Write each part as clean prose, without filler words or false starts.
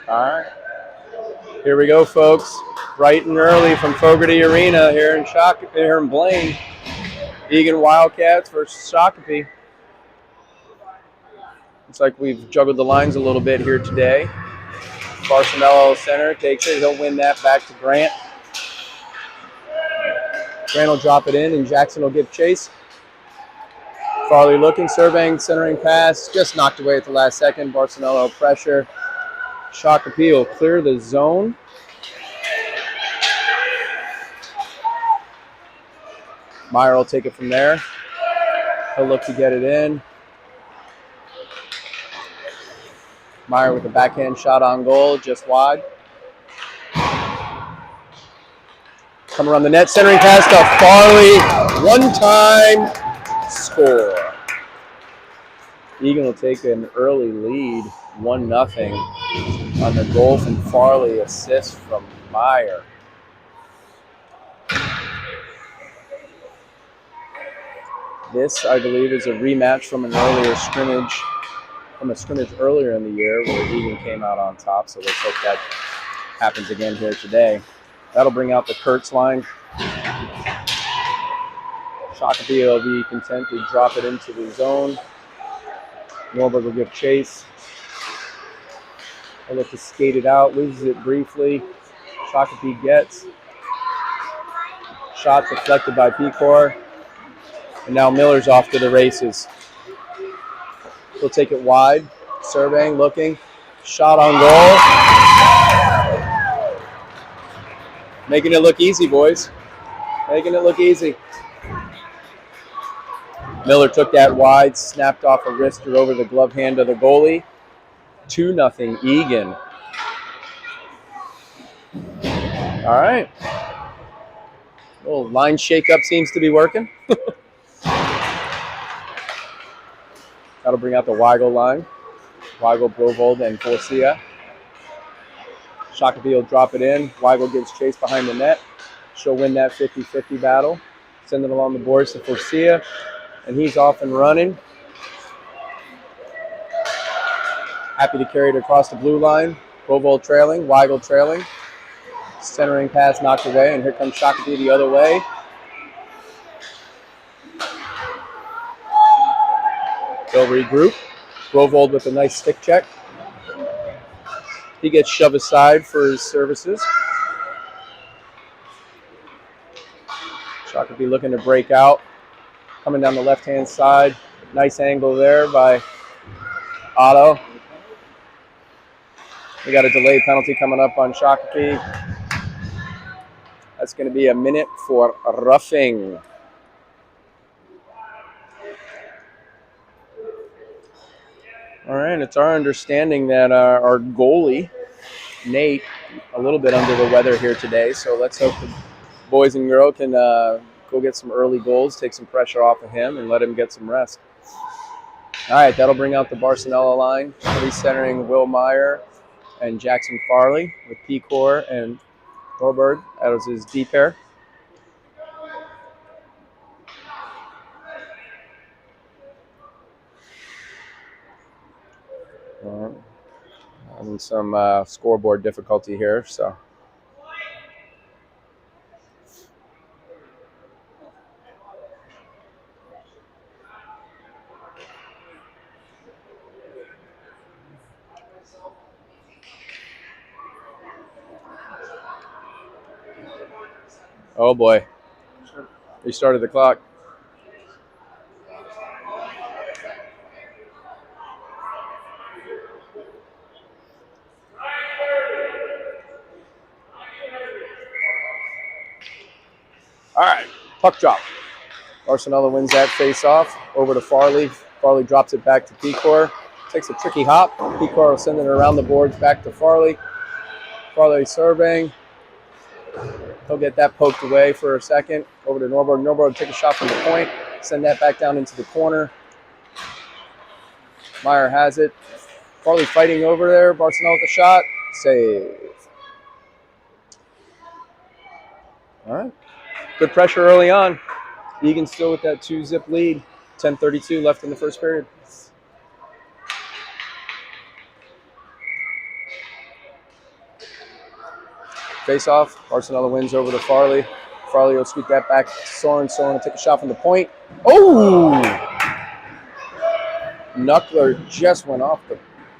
All right. Here we go, folks. Bright and early from Fogarty Arena here in Blaine. Eagan Wildcats versus Shakopee. Looks like we've juggled the lines a little bit here today. Barcelona center takes it. He'll win that back to Grant. Grant will drop it in, and Jackson will give chase. Farley looking, surveying, centering pass. Just knocked away at the last second. Barcelona pressure. Shakopee will clear the zone. Meyer will take it from there. He'll look to get it in. Meyer with a backhand shot on goal, just wide. Come around the net, centering pass to Farley. One-time score. Eagan will take an early lead, 1-0 on the goal from Farley, assist from Meyer. This, I believe, is a rematch from an earlier scrimmage, earlier in the year where Eagan came out on top. So let's hope that happens again here today. That'll bring out the Kurtz line. Shakopee will be content to drop it into the zone. Norberg will give chase. He'll look to skate it out, loses it briefly. Shakopee gets. Shot deflected by Pecor. And now Miller's off to the races. He'll take it wide. Surveying, looking. Shot on goal. Making it look easy, boys. Making it look easy. Miller took that wide, snapped off a wrister over the glove hand of the goalie. 2-0 Eagan. All right. Little line shakeup seems to be working. That'll bring out the Weigel line. Weigel, Brovold, and Forcia. Shakopee will drop it in. Weigel gives chase behind the net. She'll win that 50-50 battle. Send it along the boards to Forcia. And he's off and running. Happy to carry it across the blue line. Brovold trailing. Weigel trailing. Centering pass knocked away. And here comes Shakopee the other way. They'll regroup. Brovold with a nice stick check. He gets shoved aside for his services. Shakopee looking to break out. Coming down the left-hand side. Nice angle there by Otto. We got a delayed penalty coming up on Shakopee. That's going to be a minute for roughing. All right, it's our understanding that our goalie, Nate, a little bit under the weather here today. So let's hope the boys and girls can go get some early goals, take some pressure off of him, and let him get some rest. All right, that'll bring out the Barcelona line, recentering Will Meyer and Jackson Farley with Pecor and Norberg as his D pair. Having some scoreboard difficulty here, so. Oh boy, restarted the clock. All right, puck drop. Barcelona wins that face-off. Over to Farley. Farley drops it back to Pecor. Takes a tricky hop. Pecor will send it around the boards back to Farley. Farley surveying. He'll get that poked away for a second. Over to Norberg. Norberg will take a shot from the point. Send that back down into the corner. Meyer has it. Farley fighting over there. Barcelona with the shot. Save. All right. Good pressure early on. Eagan still with that 2-zip lead. 10:32 left in the first period. Face off. Barcelona wins over to Farley. Farley will sweep that back to Soren. Soren will take a shot from the point. Oh! Knuckler just went off the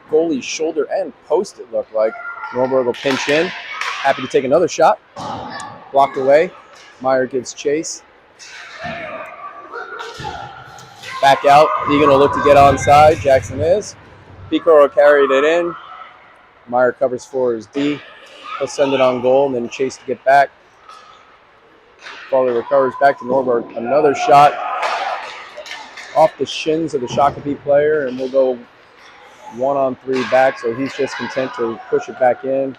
goalie's shoulder and post, it looked like. Norberg will pinch in. Happy to take another shot. Blocked away. Meyer gives chase. Back out. Eagan will look to get onside. Jackson is. Pico carried it in. Meyer covers for his D. He'll send it on goal and then chase to get back. Farley recovers back to Norberg. Another shot off the shins of the Shakopee player, and we'll go 1-on-3 back, so he's just content to push it back in.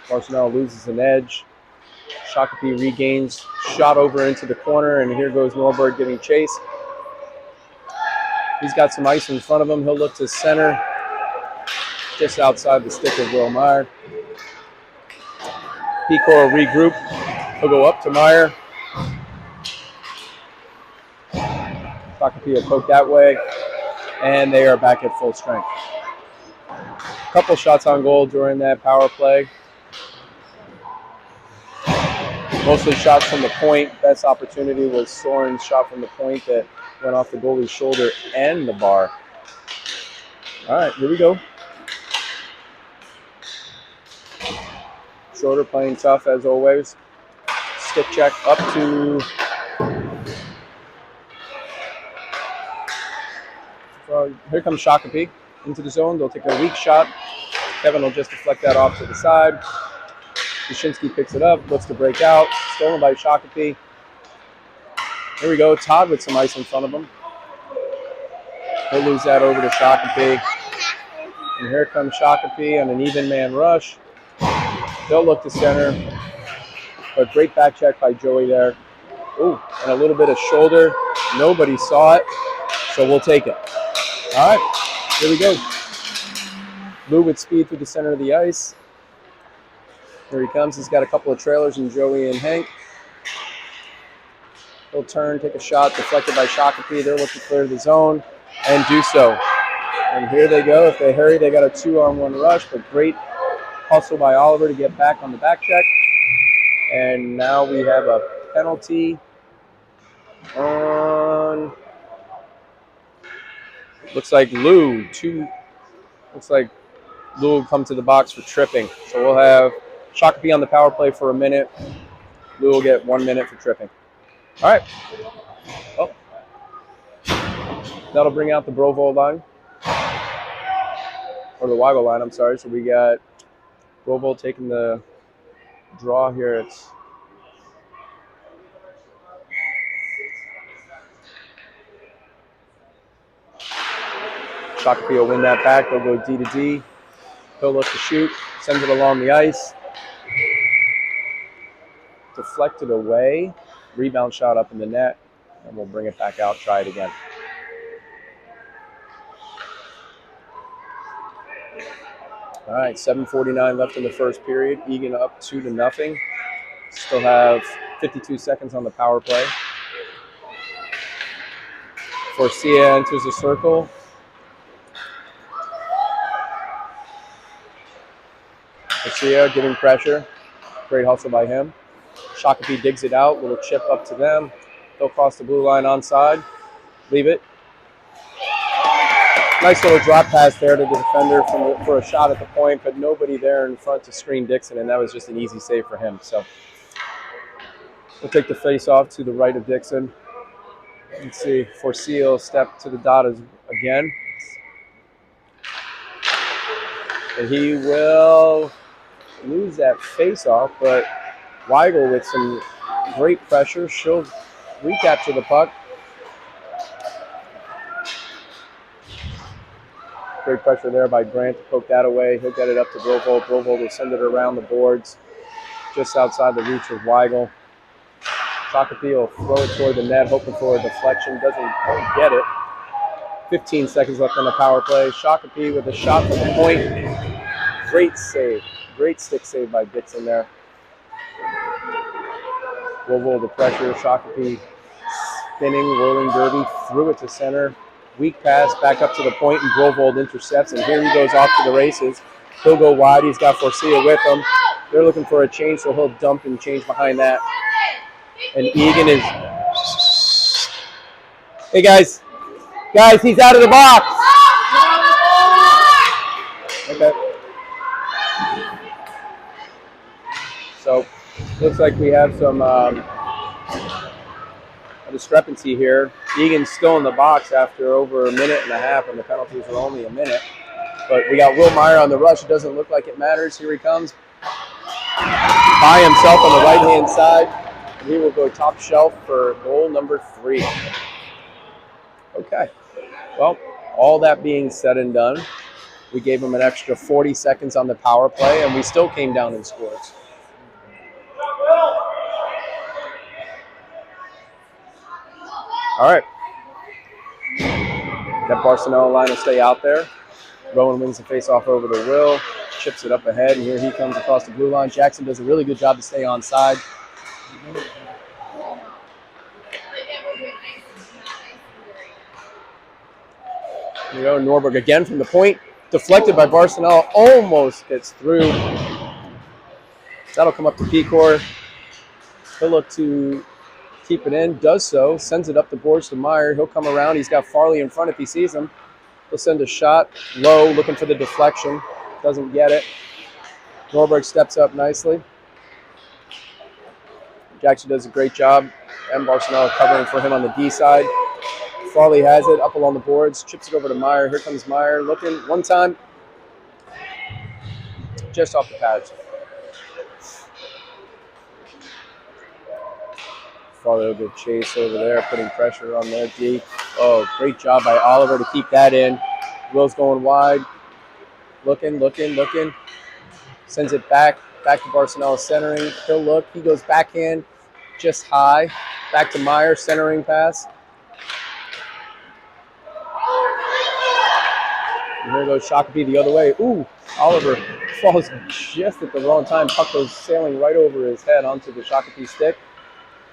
Barcelona loses an edge. Shakopee regains, shot over into the corner, and here goes Norberg getting chase. He's got some ice in front of him. He'll look to center, just outside the stick of Will Meyer. Pico will regroup. He'll go up to Meyer. Shakopee will poke that way, and they are back at full strength. A couple shots on goal during that power play. Mostly shots from the point. Best opportunity was Soren's shot from the point that went off the goalie's shoulder and the bar. All right, here we go. Schroeder playing tough as always. Stick check up to here comes Shakopee into the zone. They'll take a weak shot. Kevin will just deflect that off to the side. Wyszynski picks it up, looks to break out. Stolen by Shakopee. Here we go. Todd with some ice in front of him. He'll lose that over to Shakopee. And here comes Shakopee on an even man rush. They'll look to center. But great back check by Joey there. Ooh, and a little bit of shoulder. Nobody saw it, so we'll take it. All right, here we go. Lou with speed through the center of the ice. Here he comes. He's got a couple of trailers in Joey and Hank. He'll turn, take a shot, deflected by Shakopee. They're looking to clear the zone and do so. And here they go. If they hurry, they got a 2-on-1 rush, but great hustle by Oliver to get back on the back check. And now we have a penalty on, looks like Lou. Looks like Lou will come to the box for tripping. So we'll have Shakopee on the power play for a minute. Lou will get 1 minute for tripping. All right. Oh. That'll bring out the Brovo line. Or the Weigel line, I'm sorry. So we got Brovo taking the draw here. It's Shakopee will win that back. They'll go D to D. He'll look to shoot. Sends it along the ice. Deflected away. Rebound shot up in the net. And we'll bring it back out. Try it again. All right, 7:49 left in the first period. Eagan up 2-0. Still have 52 seconds on the power play. Forcia enters the circle. Forcia giving pressure. Great hustle by him. Shakopee digs it out. Little chip up to them. They'll cross the blue line onside. Leave it. Nice little drop pass there to the defender for a shot at the point, but nobody there in front to screen Dixon, and that was just an easy save for him. So we'll take the face off to the right of Dixon. Let's see, Forcia step to the dot again. And he will lose that face off, but Weigel with some great pressure. She'll recapture the puck. Great pressure there by Grant to poke that away. He'll get it up to Brovo. Brovo will send it around the boards just outside the reach of Weigel. Shakopee will throw it toward the net, hoping for a deflection. Doesn't quite get it. 15 seconds left on the power play. Shakopee with a shot from the point. Great save. Great stick save by Dixon there. Brovo the pressure. Shakopee spinning, whirling derby, threw it to center. Weak pass back up to the point, and Grovold intercepts, and here he goes off to the races. He'll go wide. He's got Forcia with him. They're looking for a change, so he'll dump and change behind that. And Eagan is... Hey, guys. Guys, he's out of the box. Okay. So, looks like we have some a discrepancy here. Eagan's still in the box after over a minute and a half, and the penalties are only a minute. But we got Will Meyer on the rush. It doesn't look like it matters. Here he comes. By himself on the right-hand side. And he will go top shelf for goal number 3. Okay. Well, all that being said and done, we gave him an extra 40 seconds on the power play, and we still came down and scored. All right. That Barcelona line will stay out there. Rowan wins the faceoff over to Will, chips it up ahead, and here he comes across the blue line. Jackson does a really good job to stay onside. Here we go, Norberg again from the point, deflected by Barcelona, almost gets through. That'll come up to Pecor. He'll look to keep it in, does so, sends it up the boards to Meyer. He'll come around. He's got Farley in front if he sees him. He'll send a shot low, looking for the deflection. Doesn't get it. Norberg steps up nicely. Jackson does a great job. And Barcelona covering for him on the D side. Farley has it up along the boards, chips it over to Meyer. Here comes Meyer looking one time. Just off the pads. Farley will get chase over there, putting pressure on their D. Oh, great job by Oliver to keep that in. Will's going wide. Looking. Sends it back to Barcelona centering. He'll look. He goes backhand, just high. Back to Meyer, centering pass. And here goes Shakopee the other way. Ooh, Oliver falls just at the wrong time. Puck goes sailing right over his head onto the Shakopee stick.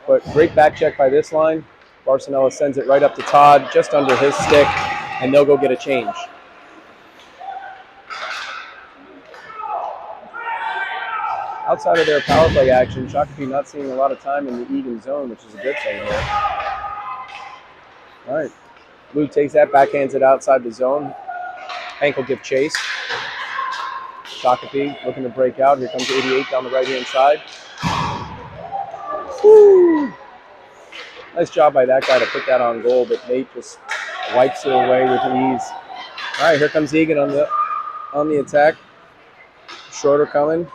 But great back check by this line. Barcelona sends it right up to Todd, just under his stick, and they'll go get a change. Outside of their power play action, Shakopee not seeing a lot of time in the Eagan zone, which is a good thing here. All right. Lou takes that, backhands it outside the zone. Hank will give chase. Shakopee looking to break out. Here comes 88 down the right-hand side. Woo! Nice job by that guy to put that on goal, but Nate just wipes it away with ease. All right, here comes Eagan on the attack. Shorter coming.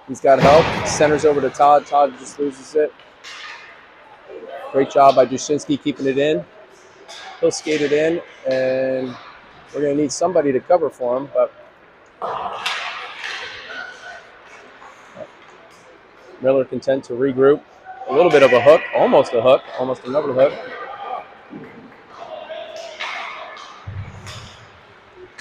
He's got help. Centers over to Todd. Todd just loses it. Great job by Dushinsky keeping it in. He'll skate it in, and we're going to need somebody to cover for him, but Miller content to regroup. A little bit of a hook, almost another hook.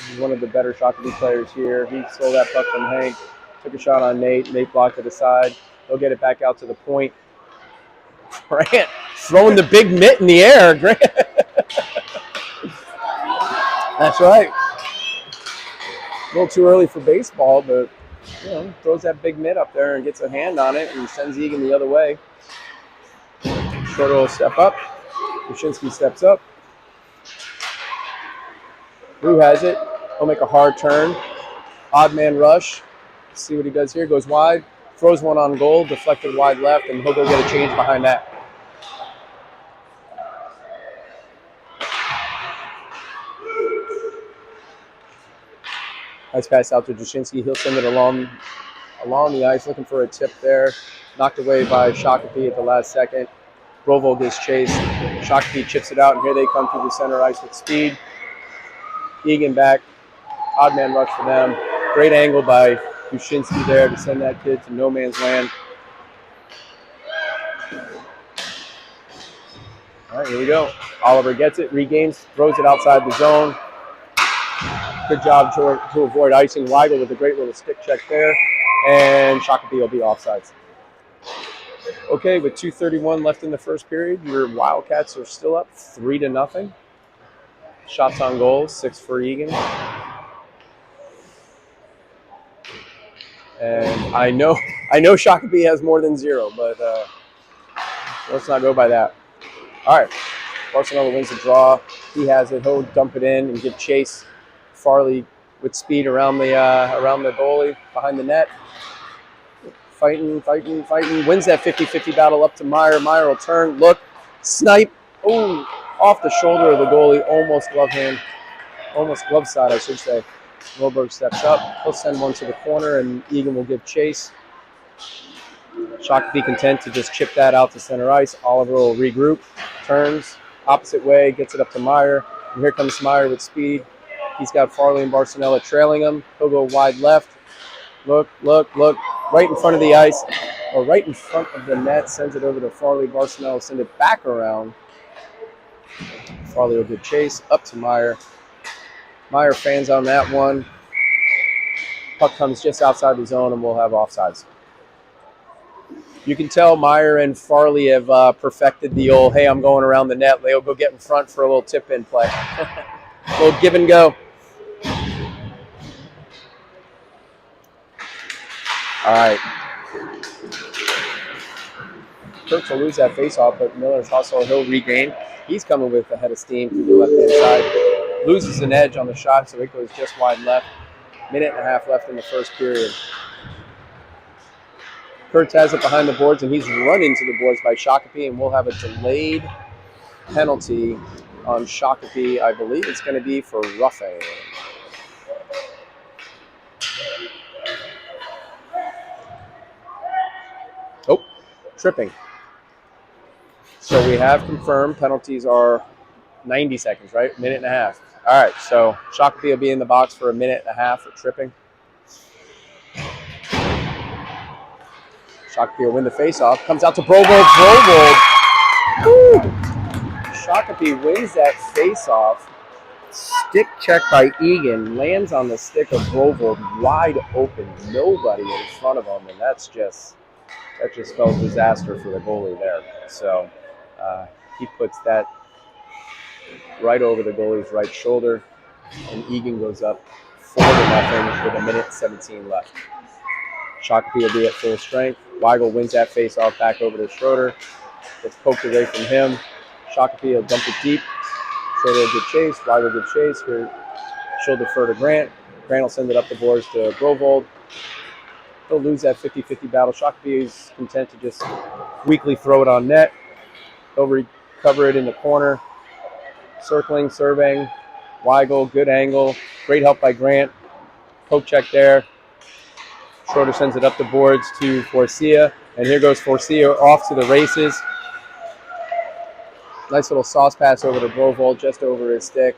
He's one of the better Shakopee players here. He stole that puck from Hank, took a shot on Nate. Nate blocked it aside. He'll get it back out to the point. Grant throwing the big mitt in the air. Grant. That's right. A little too early for baseball, but throws that big mitt up there and gets a hand on it and sends Eagan the other way. Shorter will step up. Dushinsky steps up. Lou has it. He'll make a hard turn. Odd man rush. Let's see what he does here. Goes wide. Throws one on goal. Deflected wide left, and he'll go get a change behind that. Nice pass out to Dushinsky. He'll send it along the ice, looking for a tip there. Knocked away by Shakopee at the last second. Rovo gets chased. Shakopee chips it out, and here they come through the center ice with speed. Eagan back. Odd man rush for them. Great angle by Dushinsky there to send that kid to no man's land. All right, here we go. Oliver gets it, regains, throws it outside the zone. Good job to avoid icing. Weigel with a great little stick check there. And Shakopee will be offsides. Okay, with 2:31 left in the first period, your Wildcats are still up 3-0. Shots on goal, 6 for Eagan. And I know Shakopee has more than 0, but let's not go by that. All right, Barcelona wins the draw. He has it. He'll dump it in and give chase. Farley with speed around the goalie, behind the net. Fighting. Wins that 50-50 battle up to Meyer. Meyer will turn, look, snipe. Oh, off the shoulder of the goalie. Almost glove side, I should say. Moberg steps up. He'll send one to the corner, and Eagan will give chase. Shakopee content to just chip that out to center ice. Oliver will regroup, turns, opposite way, gets it up to Meyer. And here comes Meyer with speed. He's got Farley and Barcelona trailing him. He'll go wide left. Look. Right in front of the ice, or right in front of the net. Sends it over to Farley. Barcelona send it back around. Farley will give chase up to Meyer. Meyer fans on that one. Puck comes just outside the zone, and we'll have offsides. You can tell Meyer and Farley have perfected the old, hey, I'm going around the net. They'll go get in front for a little tip-in play. A little give and go. All right. Kirk will lose that faceoff, but Miller's hustle, he'll regain. He's coming with a head of steam to the left-hand side. Loses an edge on the shot, so it goes just wide left. 1.5 left in the first period. Kurtz has it behind the boards, and he's run into the boards by Shakopee, and we'll have a delayed penalty on Shakopee. I believe it's going to be for roughing. Oh, tripping. So we have confirmed penalties are 90 seconds, right? 1.5. All right, so Shakopee will be in the box for 1.5 for tripping. Shakopee will win the faceoff. Comes out to Brovold. Shakopee wins that faceoff. Stick check by Eagan. Lands on the stick of Brovold, wide open. Nobody in front of him, and that just spells disaster for the goalie there. So he puts that right over the goalie's right shoulder, and Eagan goes up 4-0 with 1:17 left. Shakopee will be at full strength. Weigel wins that face-off back over to Schroeder. It's poked away from him. Shakopee will dump it deep. Schroeder will get chase. Weigel will get chase. She'll defer to Grant. Grant will send it up the boards to Brovold. He'll lose that 50-50 battle. Shakopee is content to just weakly throw it on net. He'll recover it in the corner. Circling, surveying. Weigel, good angle. Great help by Grant. Poke check there. Schroeder sends it up the boards to Forcia, and here goes Forcia off to the races. Nice little sauce pass over to Brovold, just over his stick,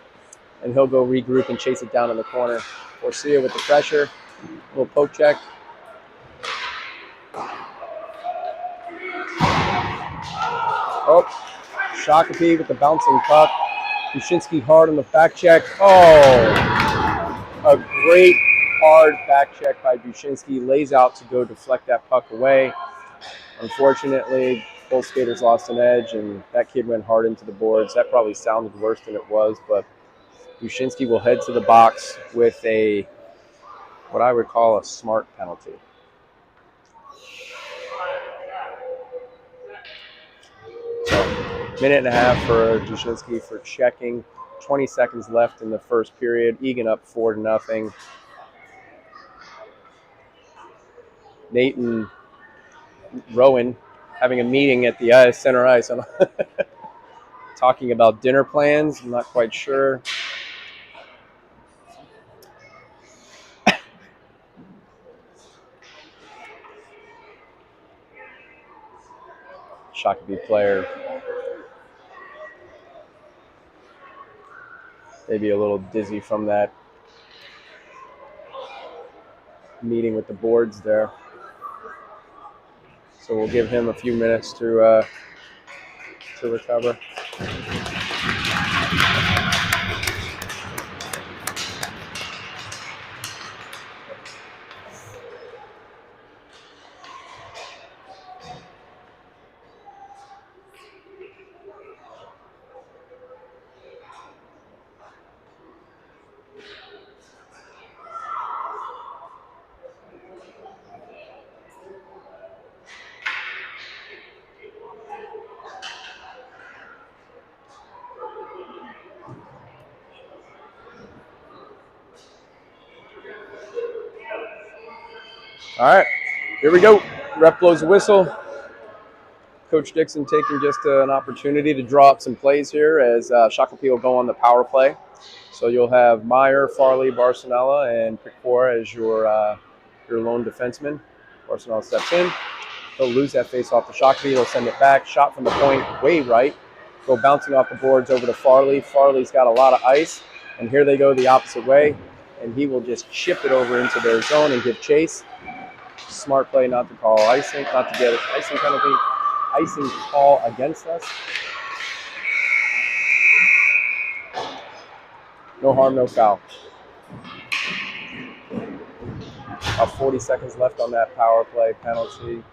and he'll go regroup and chase it down in the corner. Forcia with the pressure, little poke check. Oh, Shakopee with the bouncing puck. Bushinsky hard on the back check. Oh, a great hard back check by Bushinsky. Lays out to go deflect that puck away. Unfortunately, both skaters lost an edge, and that kid went hard into the boards. That probably sounded worse than it was, but Bushinsky will head to the box with what I would call a smart penalty. So, 1.5 for Bushinsky for checking. 20 seconds left in the first period. Eagan up 4-0. Nate and Rowan having a meeting at the center ice. Talking about dinner plans. I'm not quite sure. Shakopee player. Maybe a little dizzy from that meeting with the boards there. So we'll give him a few minutes to recover. All right, here we go. Ref blows a whistle. Coach Dixon taking just an opportunity to draw up some plays here as Shakopee will go on the power play. So you'll have Meyer, Farley, Barcelona, and Picor as your lone defenseman. Barcelona steps in. He'll lose that face off to Shakopee. He'll send it back. Shot from the point, way right. Go bouncing off the boards over to Farley. Farley's got a lot of ice. And here they go the opposite way. And he will just chip it over into their zone and give chase. Smart play not to call icing, not to get an icing penalty. Icing call against us. No harm, no foul. About 40 seconds left on that power play penalty.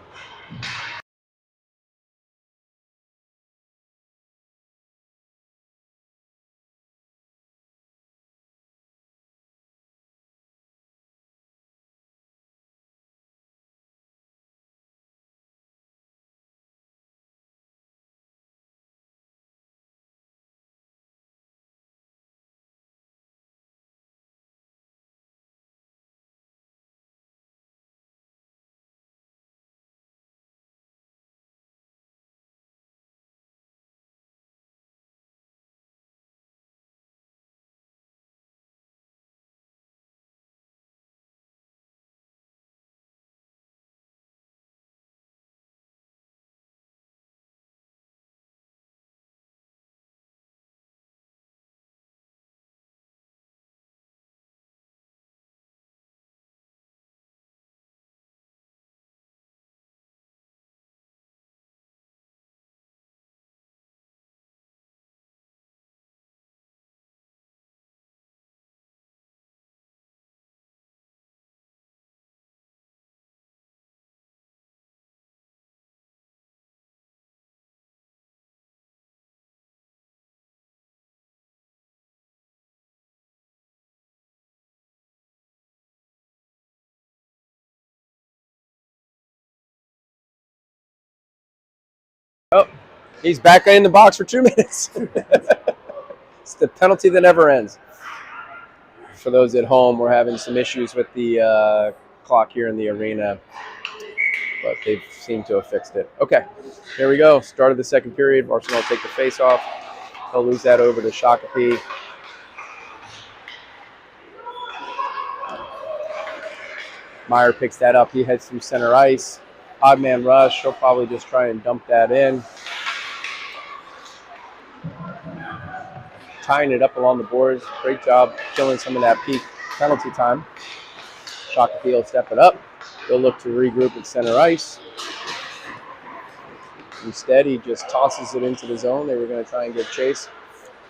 Oh, he's back in the box for 2 minutes. It's the penalty that never ends. For those at home, we're having some issues with the clock here in the arena, but they seem to have fixed it. Okay, here we go. Start of the second period. Barcelona will take the face off. They'll lose that over to Shakopee. Meyer picks that up. He heads through center ice. Odd man rush. He'll probably just try and dump that in. Tying it up along the boards. Great job killing some of that peak penalty time. Shakopee will step it up. They'll look to regroup at center ice. Instead, he just tosses it into the zone. They were going to try and get chase.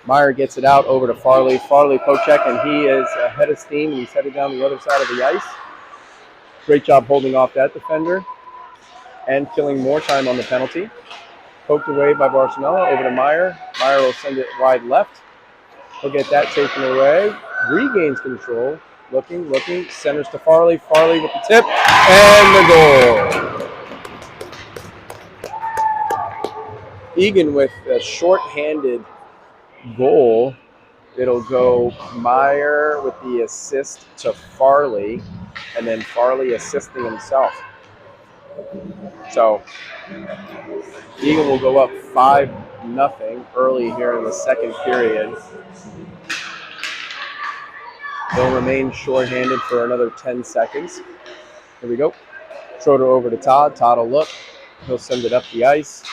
Meyer gets it out over to Farley. Farley poke check, and he is ahead of steam, and he's headed down the other side of the ice. Great job holding off that defender and killing more time on the penalty. Poked away by Barcelona over to Meyer. Meyer will send it wide left. He'll get that taken away. Regains control. Looking. Centers to Farley. Farley with the tip. And the goal. Eagan with a short-handed goal. It'll go Meyer with the assist to Farley. And then Farley assisting himself. So Eagan will go up 5-0 early here in the second period. They'll remain shorthanded for another 10 seconds. Here we go. Schroeder over to Todd. Todd will look. He'll send it up the ice.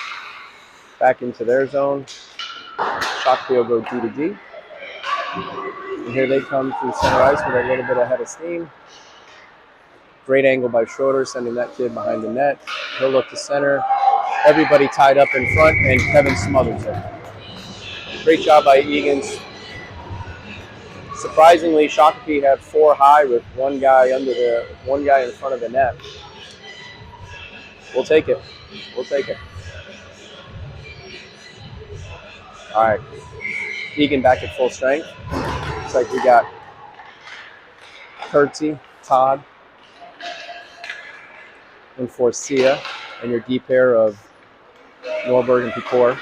Back into their zone. Shakopee will go D to D. And here they come through center ice with a little bit ahead of steam. Great angle by Schroeder, sending that kid behind the net. He'll look to center. Everybody tied up in front, and Kevin smothers it. Great job by Eagan. Surprisingly, Shakopee had 4 high with one guy in front of the net. We'll take it. All right. Eagan back at full strength. Looks like we got Kurtzy, Todd, and Forcia, and your D pair of Norberg and Picor.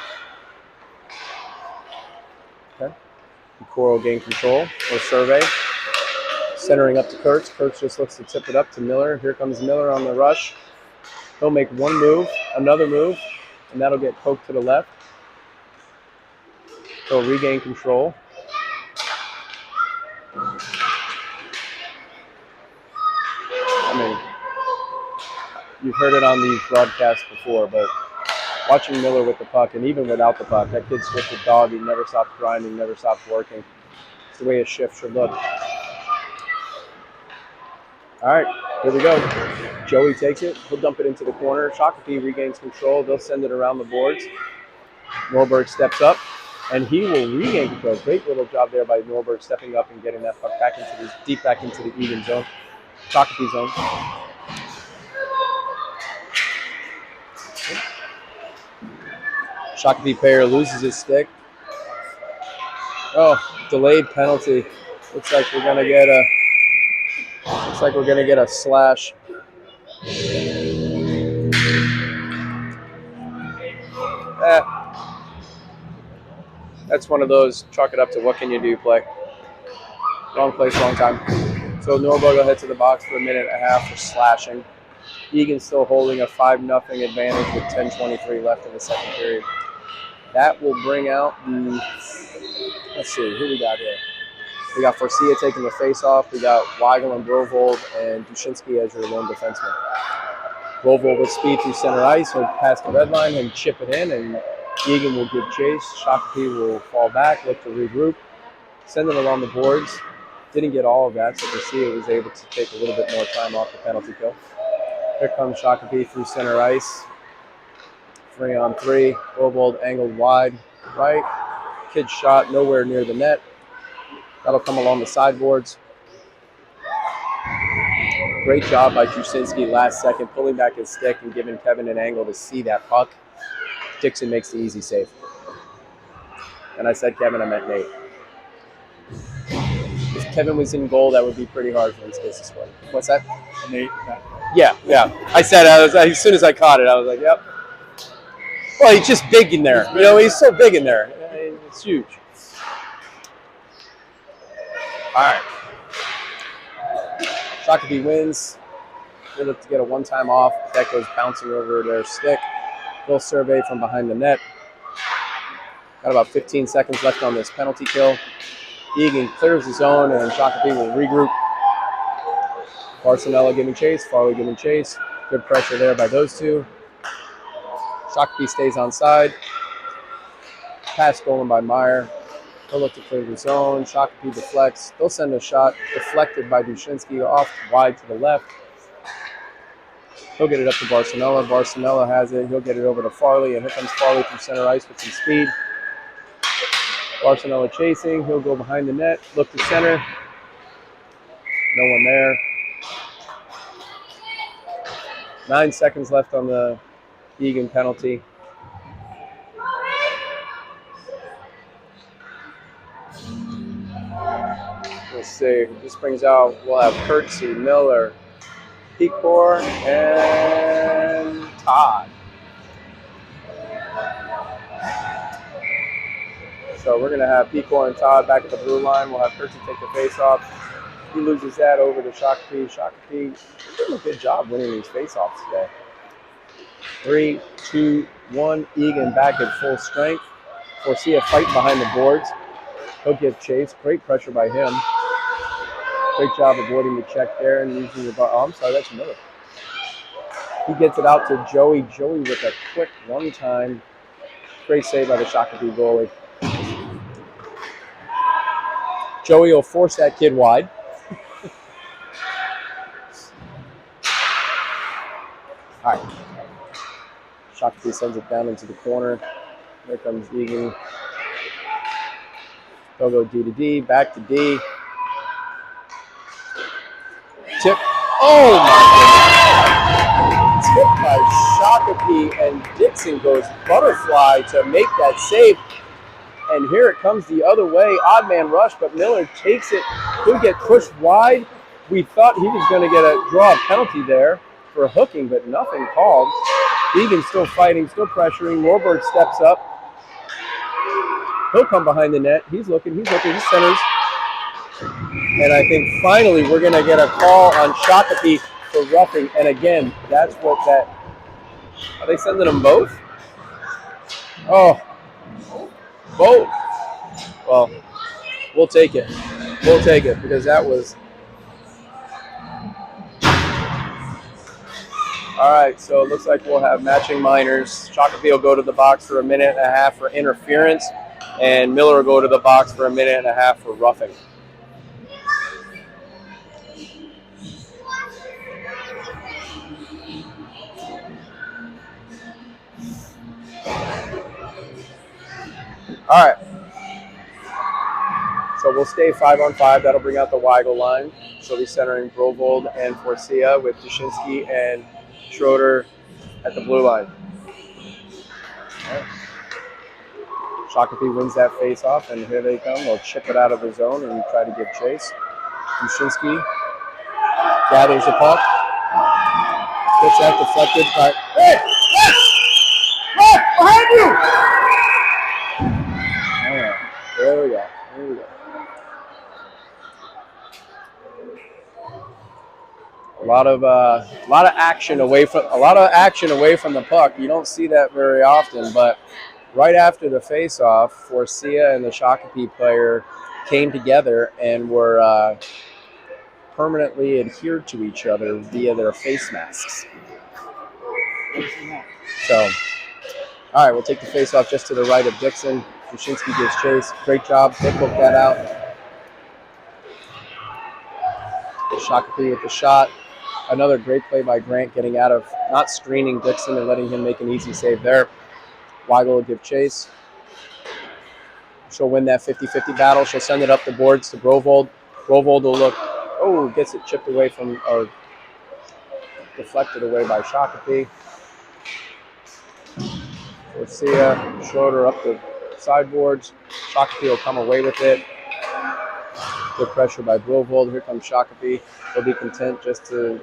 Okay. Picor will gain control or survey. Centering up to Kurtz. Kurtz just looks to tip it up to Miller. Here comes Miller on the rush. He'll make one move, another move, and that'll get poked to the left. He'll regain control. I mean, you've heard it on these broadcasts before, but watching Miller with the puck, and even without the puck, that kid's just a dog. He never stops grinding, never stops working. It's the way a shift should look. All right, here we go. Joey takes it. He'll dump it into the corner. Shakopee regains control. They'll send it around the boards. Norberg steps up, and he will regain control. Great little job there by Norberg stepping up and getting that puck back into the deep back into the Eagan zone, Shakopee zone. Shakopee player loses his stick. Oh, delayed penalty. Looks like we're gonna get a slash. That's one of those chalk it up to what can you do play. Wrong place, wrong time. So Norberg will head to the box for a minute and a half for slashing. Eagan still holding a 5-0 advantage with 10:23 left in the second period. That will bring out the, let's see, who we got here? We got Forcia taking the face-off. We got Weigel and Brovold and Dushinsky as your lone defenseman. Brovold with speed through center ice. He'll pass the red line and chip it in, and Eagan will give chase. Shakopee will fall back, look to regroup, send it along the boards. Didn't get all of that, so Forcia was able to take a little bit more time off the penalty kill. Here comes Shakopee through center ice. 3-on-3. Brovold angled wide right. Kid shot nowhere near the net. That'll come along the sideboards. Great job by Dushinsky last second, pulling back his stick and giving Kevin an angle to see that puck. Dixon makes the easy save. And I said Kevin, I meant Nate. If Kevin was in goal, that would be pretty hard for these kids to split. What's that? Nate. Yeah. I said, as soon as I caught it, I was like, yep. Well, he's just big in there. You know, he's so big in there. It's huge. All right. Shakopee wins. They look to get a one-time off. That goes bouncing over their stick. They'll survey from behind the net. Got about 15 seconds left on this penalty kill. Eagan clears the zone, and Shakopee will regroup. Barcinella giving chase. Farley giving chase. Good pressure there by those two. Shakopee stays on side. Pass stolen by Meyer. They'll look to clear the zone. Shakopee deflects. They'll send a shot deflected by Dushinsky off wide to the left. He'll get it up to Barcinella. Barcinella has it. He'll get it over to Farley, and here comes Farley through center ice with some speed. Barcinella chasing. He'll go behind the net. Look to center. No one there. 9 seconds left on the Eagan penalty. Let's see. This brings out, we'll have Kurtzy, Miller, Pecor, and Todd. So we're going to have Pecor and Todd back at the blue line. We'll have Kurtzy take the face-off. He loses that over to Shakopee. Shakopee doing a good job winning these face-offs today. 3, 2, 1. Eagan back at full strength. Forcia fight behind the boards. He'll give chase. Great pressure by him. Great job avoiding the check there and using the bar. Oh, I'm sorry, that's Miller. He gets it out to Joey. Joey with a quick one-time. Great save by the Shakopee goalie. Joey will force that kid wide. All right. Shakopee sends it down into the corner. There comes Eagan. They'll go D to D, back to D. Tip. Oh my goodness. Tip by Shakopee, and Dixon goes butterfly to make that save. And here it comes the other way. Odd man rush, but Miller takes it. He'll get pushed wide. We thought he was going to draw a penalty there for hooking, but nothing called. Eagan still fighting, still pressuring. Norberg steps up. He'll come behind the net. He's looking, he centers. And I think finally we're going to get a call on Shakopee for roughing. And again, that's what that. Are they sending them both? Oh, both. Well, we'll take it. We'll take it because that was. All right, so it looks like we'll have matching minors. Shakopee will go to the box for a minute and a half for interference, and Miller will go to the box for a minute and a half for roughing. All right. So we'll stay 5-on-5. That'll bring out the Weigel line. She'll be centering Brovold and Forcia with Dushinsky and Schroeder at the blue line. Right. Shakopee wins that face-off, and here they come. They'll chip it out of the zone and try to give chase. Dushinsky gathers the puck. Gets that deflected by... Hey! Look! Behind you! All right. There we go. There we go. A lot of action away from the puck. You don't see that very often, but right after the face-off, Forcia and the Shakopee player came together and were permanently adhered to each other via their face masks. So, all right, we'll take the face-off just to the right of Dixon. Dushinsky gives chase. Great job. They booked that out. Shakopee with the shot. Another great play by Grant, getting out of, not screening Dixon and letting him make an easy save there. Weigel will give chase. She'll win that 50-50 battle. She'll send it up the boards to Brovold. Brovold will look, gets it chipped away from, or deflected away by Shakopee. Forcia, Schroeder up the sideboards. Shakopee will come away with it. Good pressure by Brovold. Here comes Shakopee. They'll be content just to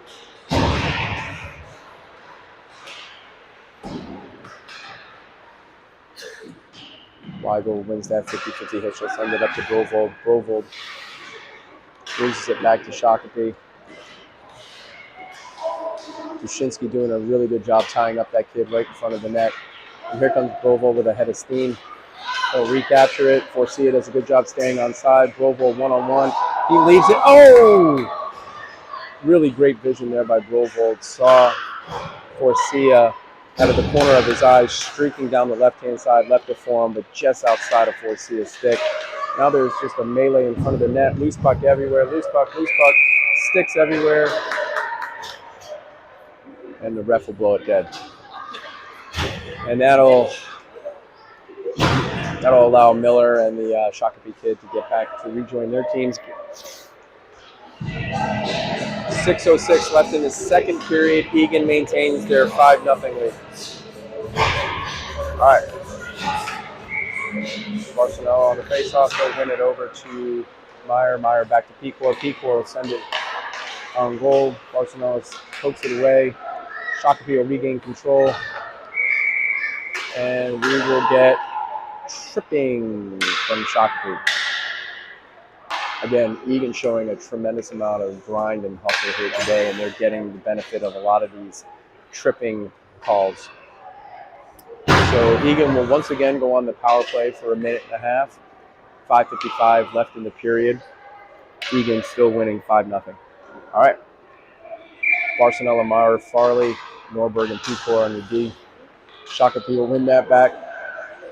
Weigel wins that 50-50 hit. She'll send it up to Brovold. Brovold loses it back to Shakopee. Dushinsky doing a really good job tying up that kid right in front of the net. And here comes Brovold with a head of steam. He'll recapture it. Forcia does a good job staying on side. Brovold one-on-one. He leaves it. Oh! Really great vision there by Brovold. Saw Forcia out of the corner of his eyes, streaking down the left-hand side, left it for him, but just outside of Forcia's stick. Now there's just a melee in front of the net. Loose puck everywhere. Loose puck. Sticks everywhere. And the ref will blow it dead. And that'll allow Miller and the Shakopee kid to get back to rejoin their teams. 6:06 left in the second period. Eagan maintains their 5-0 lead. All right. Barcelona on the faceoff. They'll win it over to Meyer. Meyer back to Pecor. Pecor will send it on goal. Barcelona pokes it away. Shakopee will regain control. And we will get tripping from Shakopee. Again, Eagan showing a tremendous amount of grind and hustle here today, and they're getting the benefit of a lot of these tripping calls. So Eagan will once again go on the power play for a minute and a half. 5:55 left in the period. Eagan still winning 5-0. All right. Barcelona, Meyer, Farley, Norberg, and Pecor on the D. Shakopee will win that back.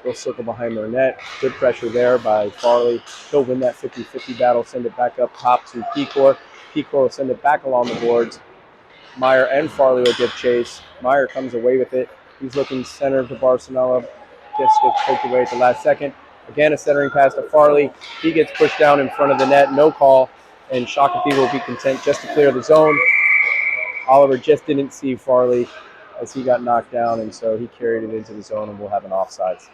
They'll circle behind their net. Good pressure there by Farley. He'll win that 50-50 battle, send it back up top to Pecor. Pecor will send it back along the boards. Meyer and Farley will give chase. Meyer comes away with it. He's looking center to Barcelona. Just gets poked away at the last second. Again, a centering pass to Farley. He gets pushed down in front of the net. No call. And Shakopee will be content just to clear the zone. Oliver just didn't see Farley as he got knocked down, and so he carried it into the zone, and we'll have an offsides.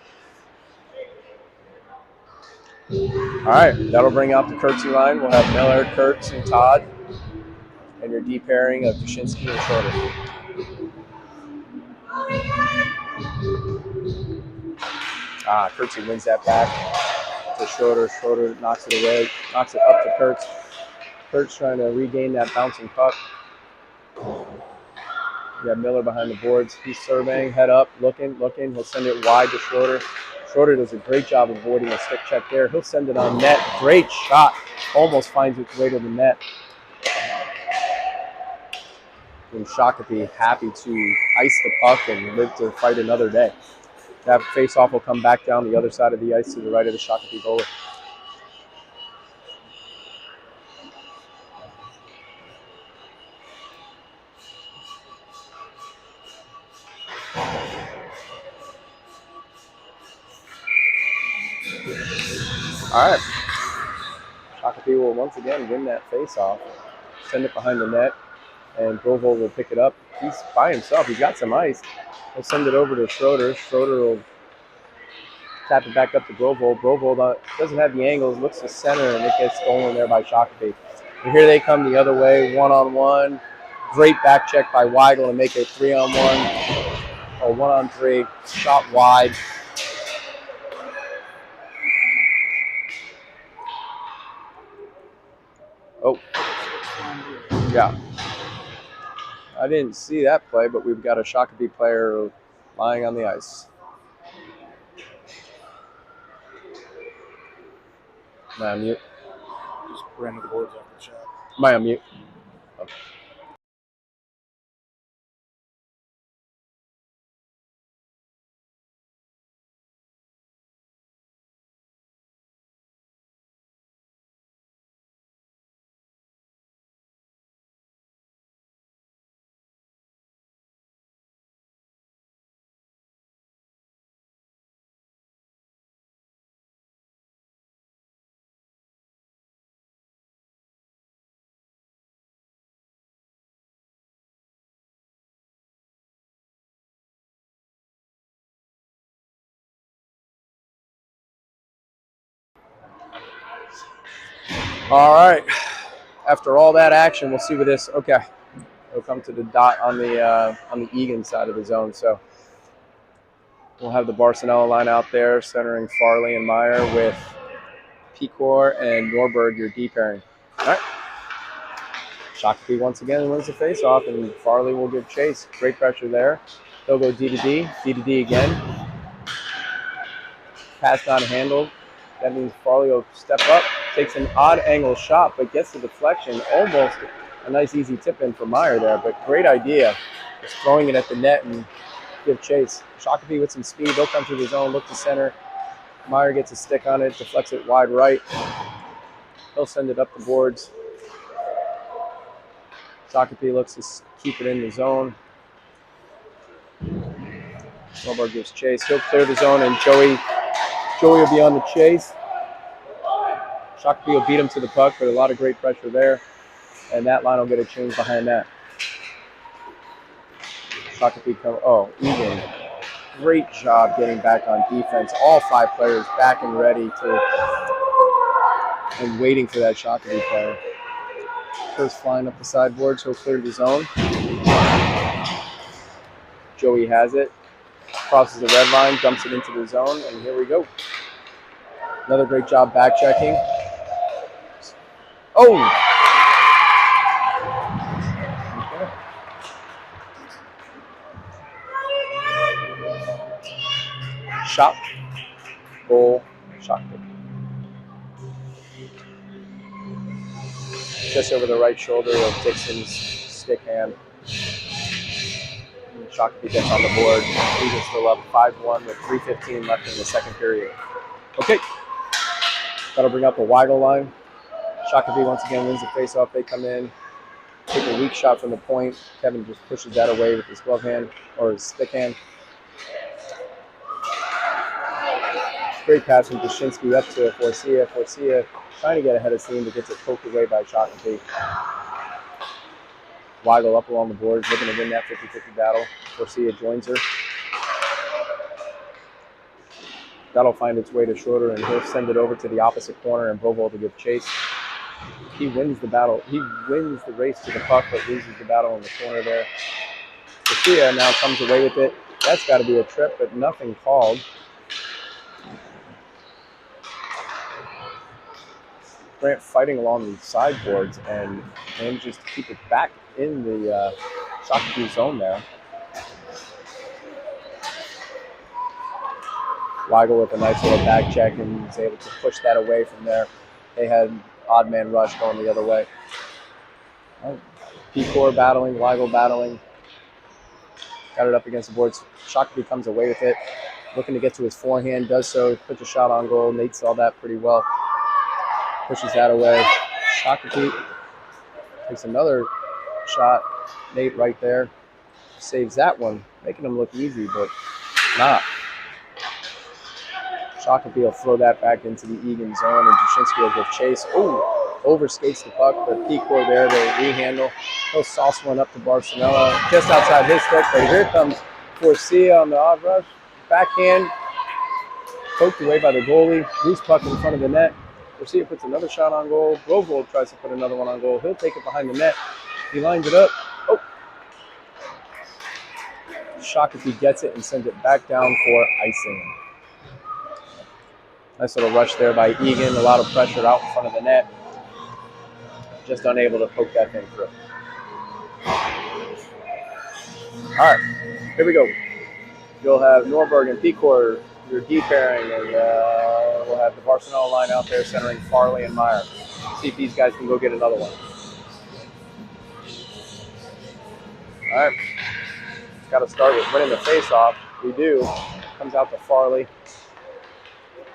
All right, that'll bring out the Kurtzy line. We'll have Miller, Kurtz, and Todd, and your D pairing of Dushinsky and Schroeder. Kurtzy wins that back. to Schroeder. Schroeder knocks it away, knocks it up to Kurtz. Kurtz trying to regain that bouncing puck. You got Miller behind the boards. He's surveying, head up, looking. He'll send it wide to Schroeder. Schroeder does a great job avoiding a stick check there. He'll send it on net. Great shot. Almost finds its way to the net. And Shakopee happy to ice the puck and live to fight another day. That face-off will come back down the other side of the ice to the right of the Shakopee goalie. All right. Shakopee will once again win that face-off, send it behind the net, and Grovel will pick it up. He's by himself. He's got some ice. He'll send it over to Schroeder. Schroeder will tap it back up to Grovel. Grovel doesn't have the angles, looks to center, and it gets stolen there by Shakopee. And here they come the other way, one-on-one. Great back check by Weigel to make it 3-on-1 or 1-on-3. Shot wide. Oh, yeah. I didn't see that play, but we've got a Shakopee player lying on the ice. Am I on mute? Just ran the boards off the shot. Am I on mute? Okay. All right. After all that action, we'll see with this. Okay, we'll come to the dot on the Eagan side of the zone. So we'll have the Barcelona line out there, centering Farley and Meyer with Pecor and Norberg, your D pairing. All right. Shakopee once again wins the face-off, and Farley will give chase. Great pressure there. They'll go D to D again. Pass not handled. That means Farley will step up, takes an odd angle shot, but gets the deflection. Almost a nice easy tip in for Meyer there, but great idea. Just throwing it at the net and give chase. Shakopee with some speed. They'll come through the zone, look to center. Meyer gets a stick on it, deflects it wide right. He'll send it up the boards. Shakopee looks to keep it in the zone. Norberg gives chase. He'll clear the zone, and Joey will be on the chase. Shakopee will beat him to the puck, but a lot of great pressure there. And that line will get a change behind that. Shakopee come. Oh, Eagan. Great job getting back on defense. All 5 players back and ready and waiting for that Shakopee player. First flying up the sideboards, he'll clear the zone. Joey has it. Crosses the red line, dumps it into the zone, and here we go. Another great job back checking. Oh! Okay. Shot. Goal. Shot. Just over the right shoulder of Dixon's stick hand. Shakopee gets on the board. Eagan's still up 5-1 with 3:15 left in the second period. Okay. That'll bring up a Weigel line. Shakopee once again wins the faceoff. They come in, take a weak shot from the point. Kevin just pushes that away with his glove hand or his stick hand. Great pass from Jashinsky up to Forcia. Forcia trying to get ahead of steam, but gets it poked away by Shakopee. Weigel up along the boards, looking to win that 50-50 battle. Forcia joins her. That'll find its way to Schroeder, and he'll send it over to the opposite corner and Bovo to give chase. He wins the battle. He wins the race to the puck, but loses the battle in the corner there. Forcia now comes away with it. That's got to be a trip, but nothing called. Grant fighting along the sideboards and manages to keep it back in the Shakopee zone there. Weigel with a nice little back check and was able to push that away from there. They had odd man rush going the other way. P-Core battling, Weigel battling. Got it up against the boards. Shakopee comes away with it. Looking to get to his forehand, does so, puts a shot on goal. Nate saw that pretty well. Pushes that away. Shakopee takes another shot. Nate right there. Saves that one, making him look easy, but not. Shakopee will throw that back into the Eagan zone, and Dushinsky will give chase. Ooh, overskates the puck, but P-Core there to rehandle. He'll sauce one up to Barcelona, just outside his stick, but here comes Forcia on the odd rush. Backhand, poked away by the goalie. Loose puck in front of the net. Forcia puts another shot on goal. Rovold tries to put another one on goal. He'll take it behind the net. He lines it up. Oh. Shakopee gets it and sends it back down for icing. Nice little rush there by Eagan. A lot of pressure out in front of the net. Just unable to poke that thing through. All right, here we go. You'll have Norberg and P-Core, your D pairing, and we'll have the Barcelona line out there centering Farley and Meyer. See if these guys can go get another one. All right, got to start with winning the face-off. We do. Comes out to Farley.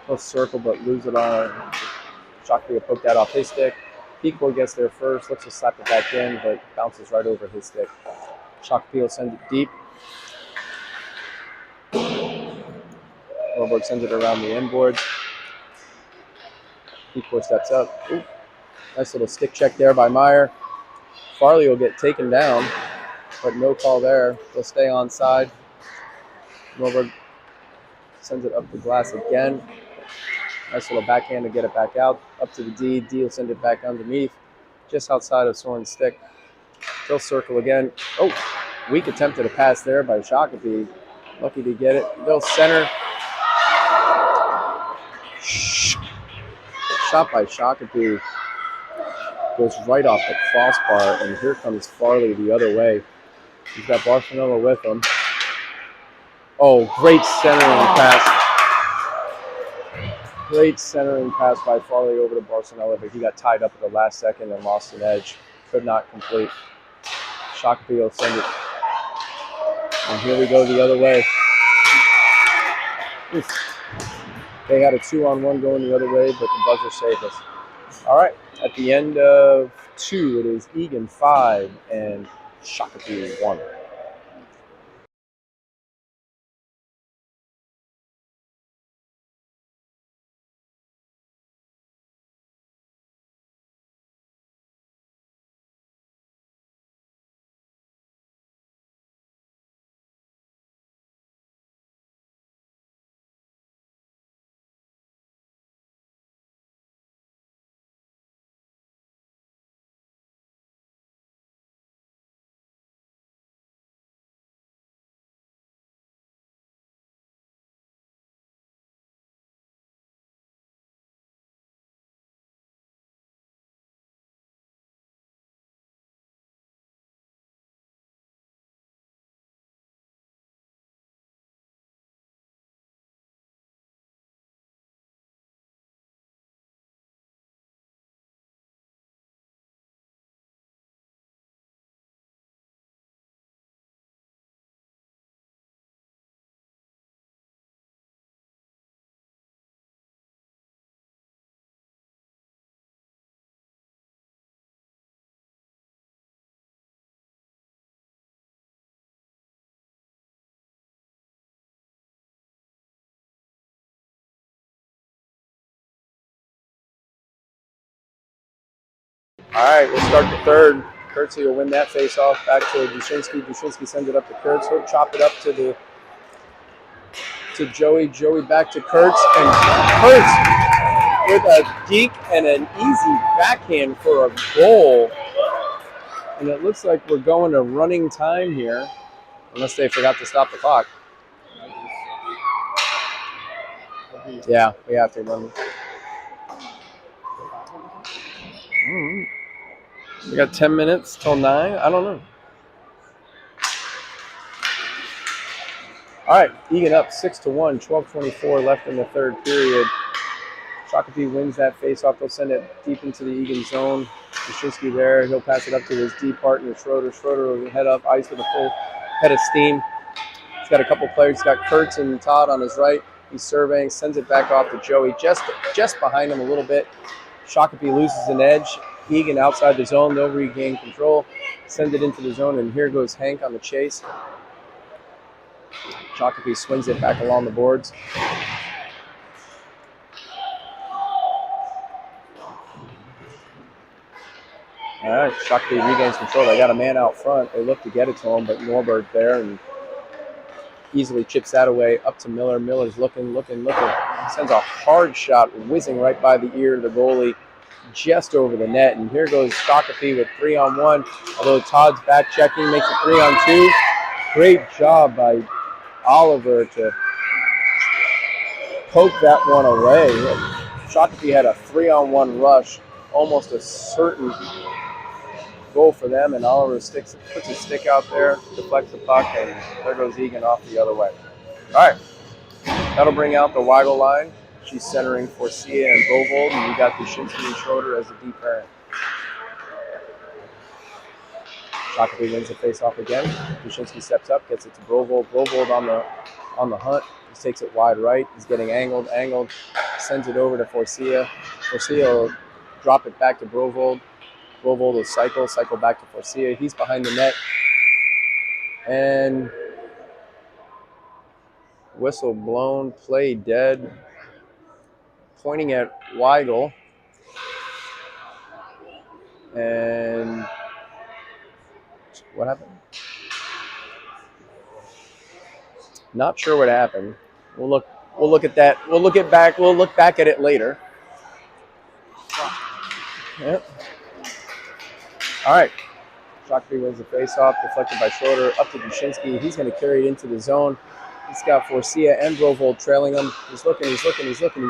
He'll circle but lose it on. Shakopee will poke that off his stick. P-Core gets there first, looks to slap it back in, but bounces right over his stick. Shakopee will send it deep. Norberg sends it around the inboards. P-Core steps up. Ooh. Nice little stick check there by Meyer. Farley will get taken down, but no call there. They'll stay on side. Norberg sends it up the glass again. Nice little backhand to get it back out. Up to the D. D will send it back underneath, just outside of Soren's stick. They'll circle again. Oh, weak attempt at a pass there by Shakopee. Lucky to get it. They'll center. Shot by Shakopee. Goes right off the crossbar, and here comes Farley the other way. He's got Barcelona with him. Oh, great centering pass. Great centering pass by Farley over to Barcelona, but he got tied up at the last second and lost an edge. Could not complete. Shakopee will send it. And here we go the other way. Oof. They had a 2-on-1 going the other way, but the buzzer saved us. All right, at the end of 2, it is Eagan 5 and Shakopee 1. All right, we'll start the third. Kurtzy will win that face-off. Back to Dushinsky. Dushinsky sends it up to Kurtz. He'll chop it up to Joey. Joey back to Kurtz. And Kurtz with a deke and an easy backhand for a goal. And it looks like we're going to running time here, unless they forgot to stop the clock. Yeah, we have to run. We got 10 minutes till 9. I don't know. All right, Eagan up 6-1, 12:24 left in the third period. Shakopee wins that face-off. They'll send it deep into the Eagan zone. Wyszynski there. He'll pass it up to his D partner, Schroeder. Schroeder will head up ice with a full head of steam. He's got a couple players. He's got Kurtz and Todd on his right. He's surveying, sends it back off to Joey, just behind him a little bit. Shakopee loses an edge. Eagan outside the zone. They'll regain control. Send it into the zone, and here goes Hank on the chase. Shakopee swings it back along the boards. All right, Shakopee regains control. They got a man out front. They look to get it to him, but Norberg there and easily chips that away up to Miller. Miller's looking. Sends a hard shot whizzing right by the ear of the goalie, just over the net. And here goes Shakopee with 3-on-1. Although Todd's back checking, makes it 3-on-2. Great job by Oliver to poke that one away. Shakopee had a 3-on-1 rush, almost a certain goal for them, and Oliver puts his stick out there, deflects the puck, and there goes Eagan off the other way. All right, that'll bring out the Weigel line. She's centering Forcia and Bovold, and we got Wyszynski and Schroeder as the deep parent. Shakopee wins the face-off again. Wyszynski steps up, gets it to Bovold. Bovold on the hunt. He takes it wide right. He's getting angled, sends it over to Forcia. Forcia will drop it back to Bovold. Bovold will cycle back to Forcia. He's behind the net. And whistle blown, play dead. Pointing at Weigel. And what happened? Not sure what happened. We'll look at that. We'll look back at it later. Yep. All right. Shakopee wins the face-off, deflected by Schroeder, up to Wyszynski. He's going to carry it into the zone. He's got Forcia and Bovold trailing him. He's looking. He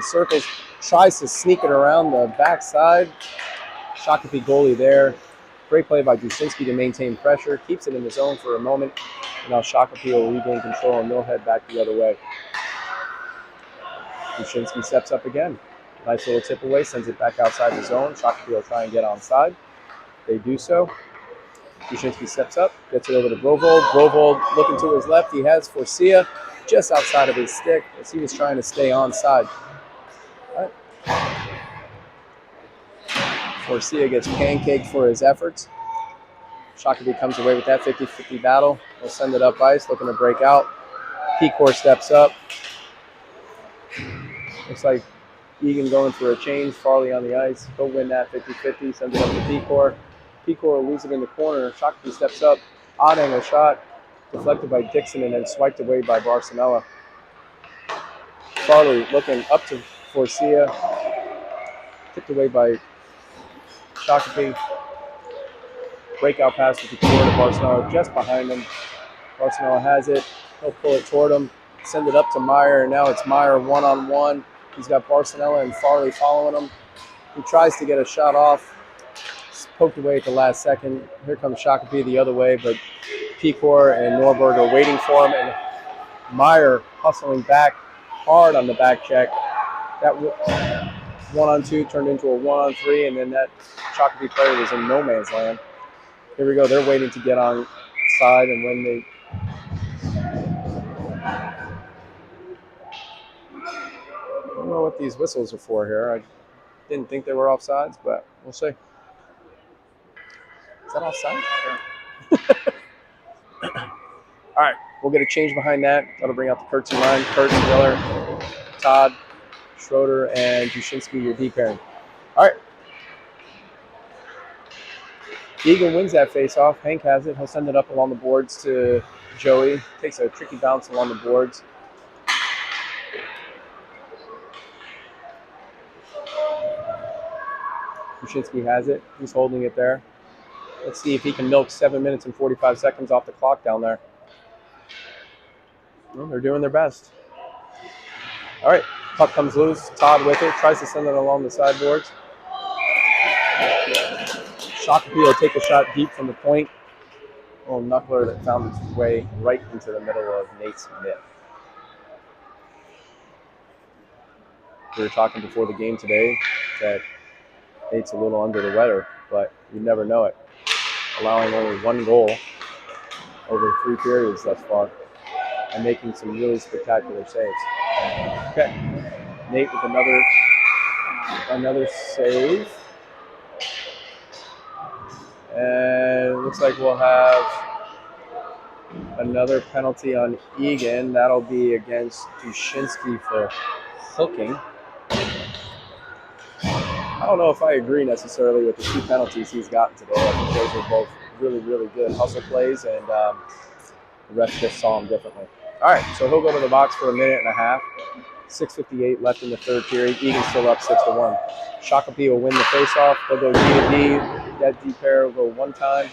circles, tries to sneak it around the backside. Shakopee goalie there. Great play by Wyszynski to maintain pressure. Keeps it in the zone for a moment. And now Shakopee will regain control and they'll head back the other way. Wyszynski steps up again. Nice little tip away, sends it back outside the zone. Shakopee will try and get onside. They do so. Wyszynski steps up, gets it over to Bovold. Bovold looking to his left. He has Forcia just outside of his stick as he was trying to stay onside. All right. Forcia gets pancaked for his efforts. Shakopee comes away with that 50-50 battle. We'll send it up ice, looking to break out. Pecor steps up. Looks like Eagan going for a change. Farley on the ice. He'll win that 50-50. Sends it up to Pecor. Pecor will lose it in the corner. Shakopee steps up. Odd angle shot. Deflected by Dixon and then swiped away by Barcelona. Farley looking up to Forcia. Tipped away by Shakopee. Breakout pass to Pecor to Barcelona just behind him. Barcelona has it. He'll pull it toward him. Send it up to Meyer. And now it's Meyer one-on-one. He's got Barcelona and Farley following him. He tries to get a shot off. It's poked away at the last second. Here comes Shakopee the other way, but Pecor and Norberg are waiting for him. And Meyer hustling back hard on the back check. That 1-on-2 turned into a 1-on-3, and then that Shakopee player was in no man's land. Here we go. They're waiting to get on side, and when they I don't know what these whistles are for here. I didn't think they were offsides, but we'll see. Is that offside? Yeah. All right, we'll get a change behind that. That'll bring out the Kurtz line. Kurtz, Miller, Todd, Schroeder, and Wyszynski, your D pairing. All right. Eagan wins that face-off. Hank has it. He'll send it up along the boards to Joey. Takes a tricky bounce along the boards. Wyszynski has it. He's holding it there. Let's see if he can milk 7 minutes and 45 seconds off the clock down there. Well, they're doing their best. All right, puck comes loose. Todd with it. Tries to send it along the sideboards. Shakopee will take a shot deep from the point. Little knuckler that found its way right into the middle of Nate's mitt. We were talking before the game today that Nate's a little under the weather, but you never know it. Allowing only 1 goal over 3 periods thus far and making some really spectacular saves. Okay, Nate with another save. And it looks like we'll have another penalty on Eagan. That'll be against Dushinsky for hooking. I don't know if I agree necessarily with the 2 penalties he's gotten today. I think those are both really, really good hustle plays, and the ref just saw him differently. All right, so he'll go to the box for a minute and a half. 6:58 left in the third period. Eagan's still up 6-1. Shakopee will win the faceoff. They'll go D to D. That D pair will go 1 time.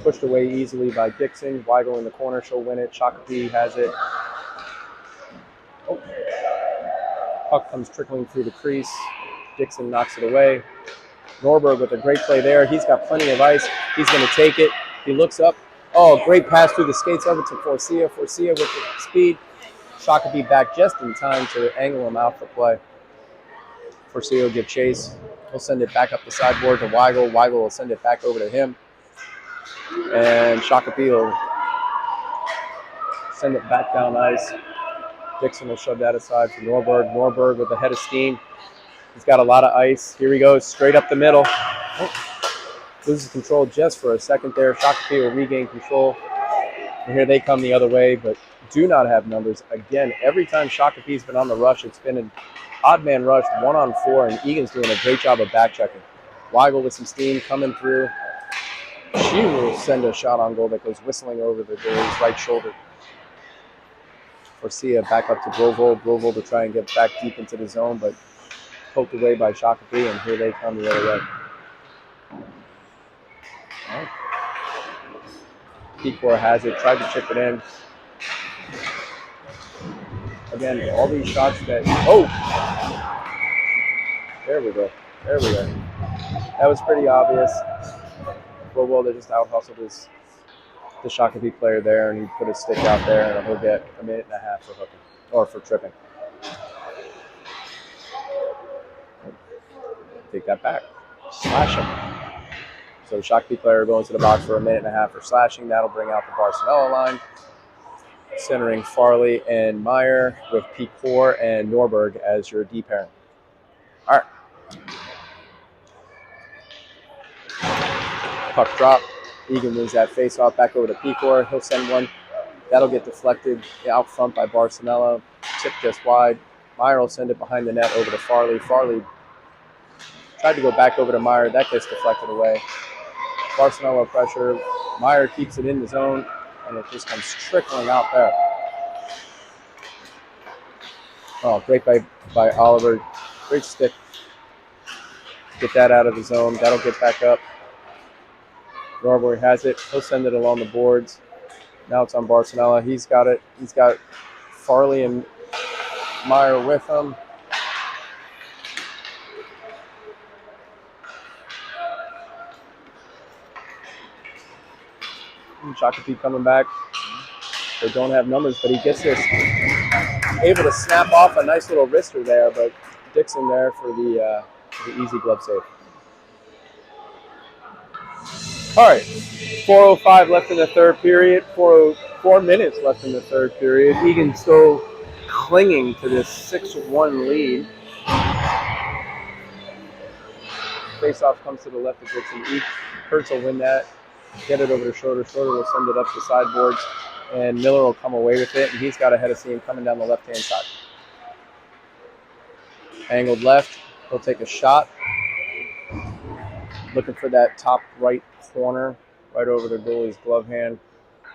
Pushed away easily by Dixon. Weigel in the corner. She'll win it. Shakopee has it. Oh. Puck comes trickling through the crease. Dixon knocks it away. Norberg with a great play there. He's got plenty of ice. He's going to take it. He looks up. Oh, great pass through the skates of it to Forcia. Forcia with the speed. Shakopee back just in time to angle him out for play. Forcia will give chase. He'll send it back up the sideboard to Weigel. Weigel will send it back over to him. And Shakopee will send it back down ice. Dixon will shove that aside for Norberg. Norberg with a head of steam. He's got a lot of ice. Here he goes, straight up the middle. Oh. Loses control just for a second there. Shakopee will regain control. And here they come the other way, but do not have numbers. Again, every time Shakopee's been on the rush, it's been an odd man rush, 1-on-4, and Eagan's doing a great job of back checking. Weigel with some steam coming through. She will send a shot on goal that goes whistling over the goalie's right shoulder. Forcia back up to Brovol. Brovol to try and get back deep into the zone, but poked away by Shakopee, and here they come the other way. Right. Pecor has it, tried to chip it in. Again, all these shots that, oh! There we go. There we go. That was pretty obvious. Brovol, they just out-hustled the Shakopee player there, and he put his stick out there, and he'll get a minute and a half for hooking, or for tripping. Take that back. Slash him. So the Shakopee player going to the box for a minute and a half for slashing. That'll bring out the Barcelona line. Centering Farley and Meyer with Pecor and Norberg as your D pairing. All right. Puck drop. Eagan wins that face-off back over to Pecor. He'll send one. That'll get deflected out front by Barcelona. Tip just wide. Meyer will send it behind the net over to Farley. Farley tried to go back over to Meyer. That gets deflected away. Barcelona pressure. Meyer keeps it in the zone, and it just comes trickling out there. Oh, great by Oliver. Great stick. Get that out of the zone. That'll get back up. Norberg has it. He'll send it along the boards. Now it's on Barcelona. He's got it. He's got Farley and Meyer with him. Shakopee coming back. They don't have numbers, but he gets this. Able to snap off a nice little wrister there, but Dixon there for the easy glove save. All right, 4:05 left in the third period. 4 minutes left in the third period. Eagan still clinging to this 6-1 lead. Faceoff comes to the left of Dixon. Kurtz will win that. Get it over to Schroeder. Schroeder will send it up the sideboards, and Miller will come away with it, and he's got a head of steam coming down the left-hand side. Angled left. He'll take a shot. Looking for that top right corner, right over the goalie's glove hand.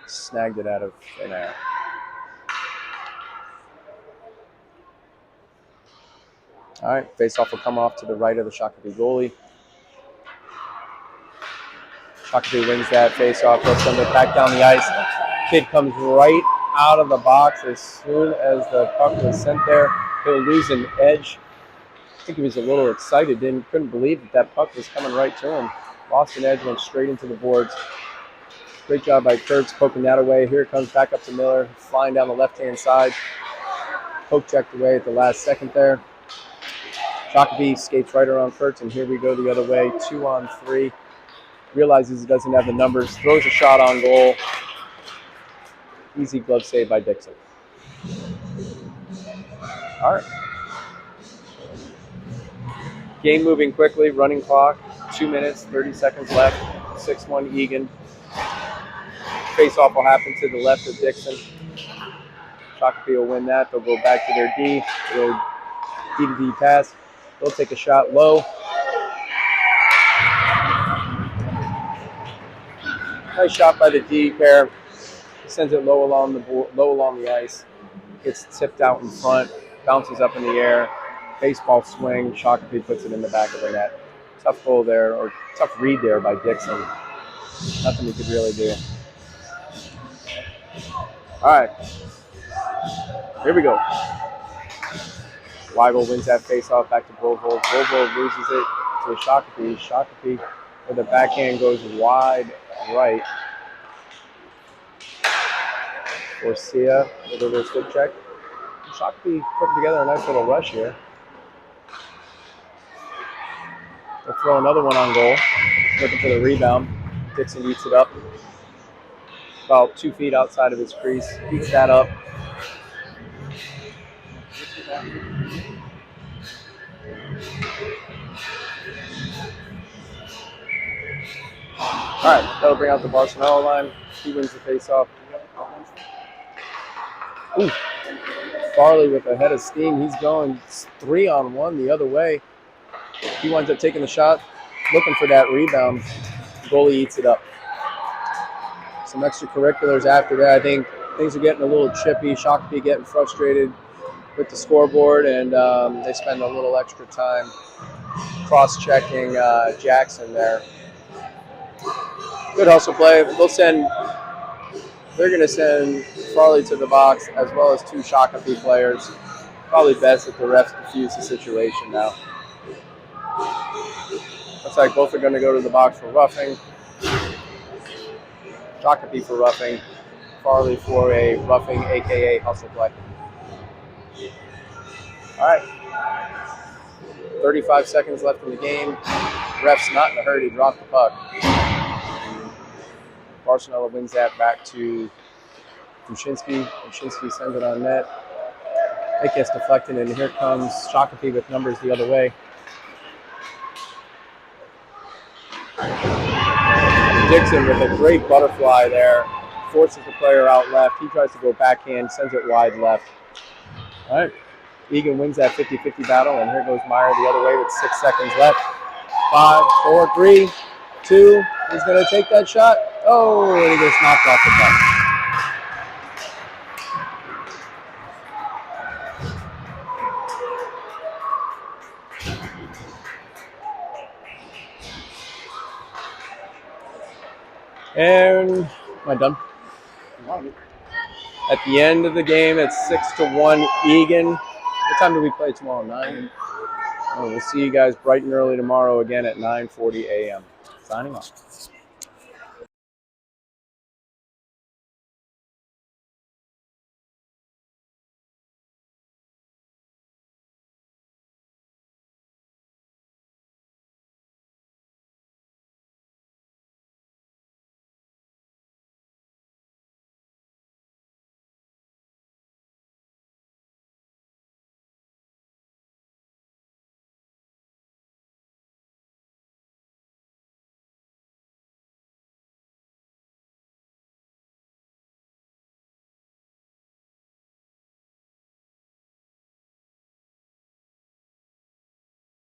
Snagged it out of thin air. All right, faceoff will come off to the right of the Shakopee goalie. Shakopee wins that face-off. They'll send it back down the ice. Kid comes right out of the box as soon as the puck was sent there. He'll lose an edge. I think he was a little excited, couldn't believe that puck was coming right to him. Lost an edge, went straight into the boards. Great job by Kurtz poking that away. Here it comes back up to Miller, flying down the left-hand side. Poke checked away at the last second there. Shakopee skates right around Kurtz, and here we go the other way. 2-on-3. Realizes he doesn't have the numbers. Throws a shot on goal. Easy glove save by Dixon. All right. Game moving quickly. Running clock. 2 minutes, 30 seconds left. 6-1 Eagan. Face-off will happen to the left of Dixon. Shakopee will win that. They'll go back to their D. They'll D-to-D pass. They'll take a shot low. Nice shot by the D pair. Sends it low along the ice. Gets tipped out in front. Bounces up in the air. Baseball swing. Shakopee puts it in the back of the net. Tough goal there, or tough read there by Dixon. Nothing he could really do. All right. Here we go. Weigel wins that face-off back to Bovold. Bovold loses it to Shakopee. Shakopee with the backhand goes wide right. Garcia with a little stick check. Shakopee putting together a nice little rush here. They'll throw another one on goal. Looking for the rebound. Dixon eats it up. About 2 feet outside of his crease. Eats that up. All right, that'll bring out the Barcelona line. He wins the face-off. Ooh. Farley with a head of steam. He's going 3-on-1 the other way. He winds up taking the shot, looking for that rebound. The goalie eats it up. Some extracurriculars after that. I think things are getting a little chippy. Shakopee getting frustrated with the scoreboard, and they spend a little extra time cross-checking Jackson there. Good hustle play. They're going to send Farley to the box as well as 2 Shakopee players. Probably best if the refs defuse the situation now. Looks like both are going to go to the box for roughing. Shakopee for roughing. Farley for a roughing, a.k.a. hustle play. All right. 35 seconds left in the game. Ref's not in a hurry to drop the puck. Barcelona wins that back to Kuczynski. Kuczynski sends it on net. It gets deflected, and here comes Shakopee with numbers the other way. Dixon with a great butterfly there. Forces the player out left. He tries to go backhand, sends it wide left. All right. Eagan wins that 50-50 battle, and here goes Meyer the other way with 6 seconds left. 5, 4, 3, 2. He's going to take that shot. Oh, and he gets knocked off the puck. And am I done? At the end of the game, it's 6-1 Eagan. What time do we play tomorrow? 9? Oh, we'll see you guys bright and early tomorrow again at 9:40 a.m. Signing off.